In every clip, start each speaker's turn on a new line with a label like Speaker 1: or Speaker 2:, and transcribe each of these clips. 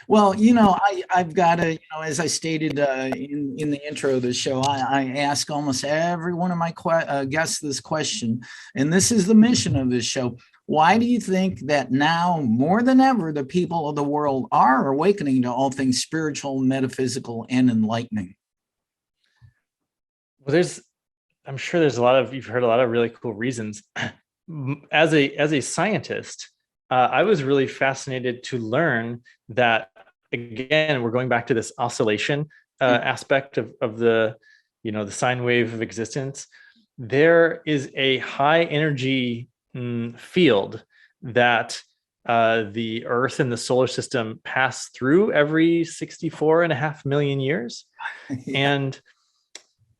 Speaker 1: Well, I've got to, as I stated in the intro of the show, I ask almost every one of my guests this question, and this is the mission of this show. Why do you think that now, more than ever, the people of the world are awakening to all things spiritual, metaphysical, and enlightening?
Speaker 2: Well, I'm sure you've heard a lot of really cool reasons. As a scientist, I was really fascinated to learn that, again, we're going back to this oscillation aspect of the sine wave of existence. There is a high energy field that the Earth and the solar system pass through every 64.5 million years.
Speaker 1: Yeah.
Speaker 2: And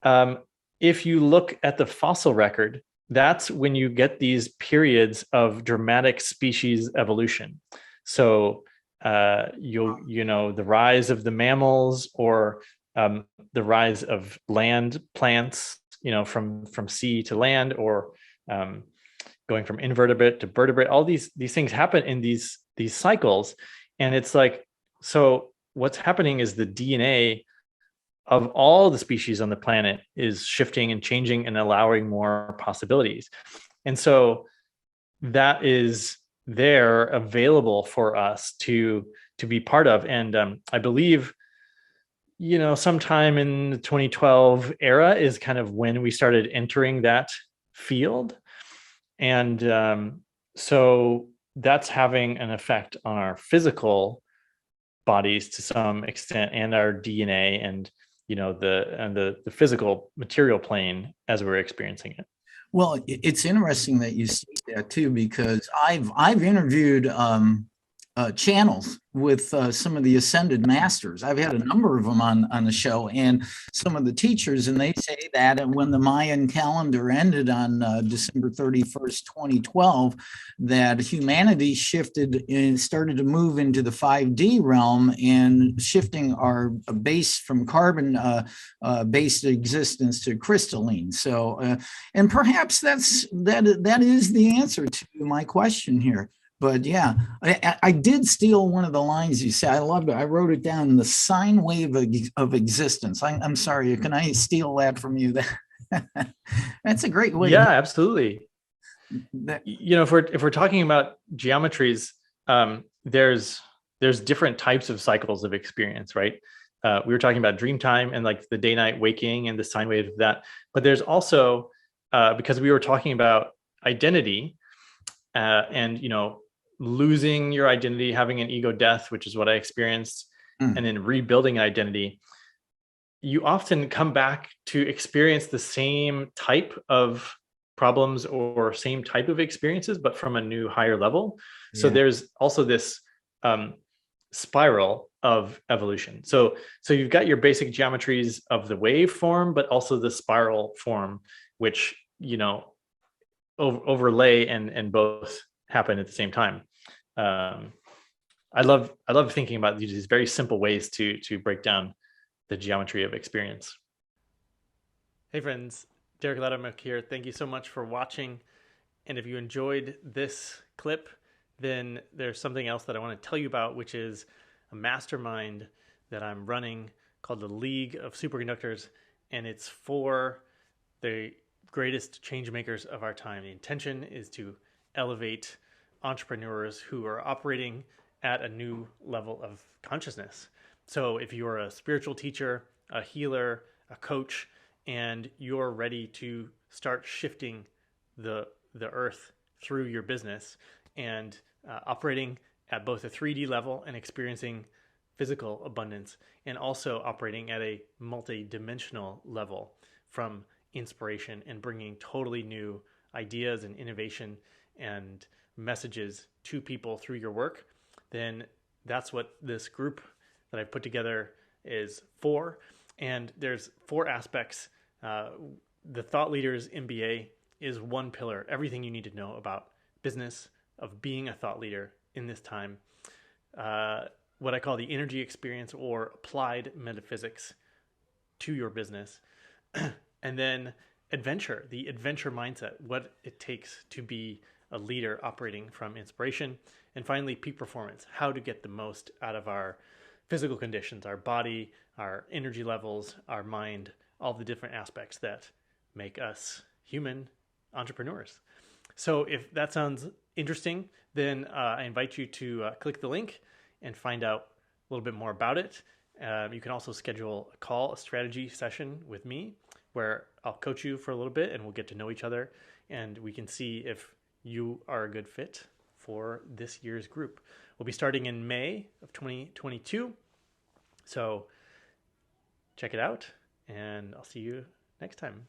Speaker 2: um, if you look at the fossil record, that's when you get these periods of dramatic species evolution. So the rise of the mammals, or the rise of land plants, from sea to land, or going from invertebrate to vertebrate. All these things happen in these cycles, and it's like, so what's happening is the DNA of all the species on the planet is shifting and changing and allowing more possibilities. And so that is there available for us to be part of. And I believe, sometime in the 2012 era is kind of when we started entering that field. And so that's having an effect on our physical bodies to some extent, and our DNA, and the physical material plane as we're experiencing it.
Speaker 1: Well, it's interesting that you say that too, because I've interviewed channels with some of the ascended masters. I've had a number of them on the show, and some of the teachers, and they say that when the Mayan calendar ended on December 31st, 2012, that humanity shifted and started to move into the 5D realm, and shifting our base from carbon based existence to crystalline. So, and perhaps that is the answer to my question here. But yeah, I did steal one of the lines you said. I loved it. I wrote it down: the sine wave of existence. I'm sorry. Can I steal that from you? That's a great way
Speaker 2: Yeah,
Speaker 1: to.
Speaker 2: absolutely.
Speaker 1: That,
Speaker 2: If we're talking about geometries, there's different types of cycles of experience, right? We were talking about dream time and like the day night waking and the sine wave of that. But there's also, because we were talking about identity, and losing your identity, having an ego death, which is what I experienced, and then rebuilding an identity, you often come back to experience the same type of problems or same type of experiences, but from a new, higher level. So
Speaker 1: yeah.
Speaker 2: there's also this spiral of evolution. So you've got your basic geometries of the wave form, but also the spiral form, which overlay and both happen at the same time. I love thinking about these very simple ways to break down the geometry of experience. Hey friends, Derek Loudermilk here. Thank you so much for watching. And if you enjoyed this clip, then there's something else that I want to tell you about, which is a mastermind that I'm running called the League of Superconductors, and it's for the greatest change makers of our time. The intention is to elevate entrepreneurs who are operating at a new level of consciousness. So if you're a spiritual teacher, a healer, a coach, and you're ready to start shifting the earth through your business, and operating at both a 3D level and experiencing physical abundance, and also operating at a multi-dimensional level from inspiration and bringing totally new ideas and innovation and messages to people through your work, then that's what this group that I've put together is for. And there's 4 aspects. The Thought Leaders MBA is one pillar, everything you need to know about business, of being a thought leader in this time. What I call the energy experience, or applied metaphysics to your business. And then adventure, the adventure mindset, what it takes to be a leader operating from inspiration. And finally, peak performance, how to get the most out of our physical conditions, our body, our energy levels, our mind, all the different aspects that make us human entrepreneurs. So if that sounds interesting, then I invite you to click the link and find out a little bit more about it. You can also schedule a call, a strategy session with me where I'll coach you for a little bit and we'll get to know each other and we can see if you are a good fit for this year's group. We'll be starting in May of 2022. So check it out and I'll see you next time.